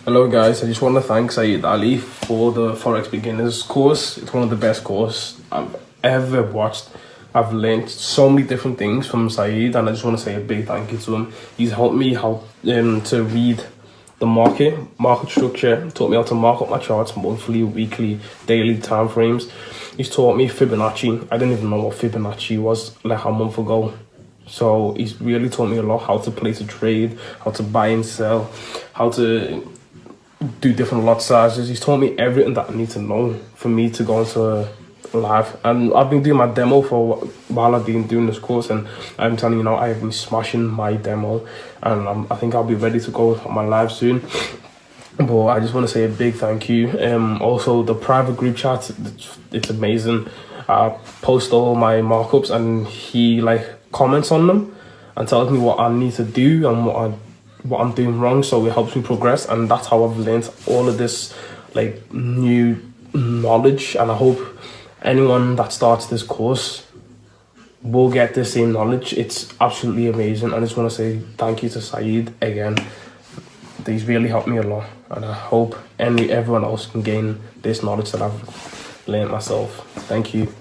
Hello guys, I just want to thank Saeed Ali for the Forex Beginners course. It's one of the best courses I've ever watched. I've learned so many different things from Saeed, and I just want to say a big thank you to him. He's helped me how to read the market structure, taught me how to mark up my charts monthly, weekly, daily time frames. He's taught me Fibonacci. I didn't even know what Fibonacci was like a month ago. So he's really taught me a lot, how to place a trade, how to buy and sell, how to do different lot sizes. He's taught me everything that I need to know for me to go into live. And I've been doing my demo for while I've been doing this course, and I'm telling you now, I've been smashing my demo, and I think I'll be ready to go on my live soon. But I just want to say a big thank you. Also the private group chat, it's amazing. I post all my markups and he comments on them and tells me what I need to do and what I'm doing wrong, so it helps me progress. And that's how I've learned all of this new knowledge, and I hope anyone that starts this course will get the same knowledge. It's absolutely amazing. I just want to say thank you to Saeed again. He's really helped me a lot, and I hope everyone else can gain this knowledge that I've learned myself. Thank you.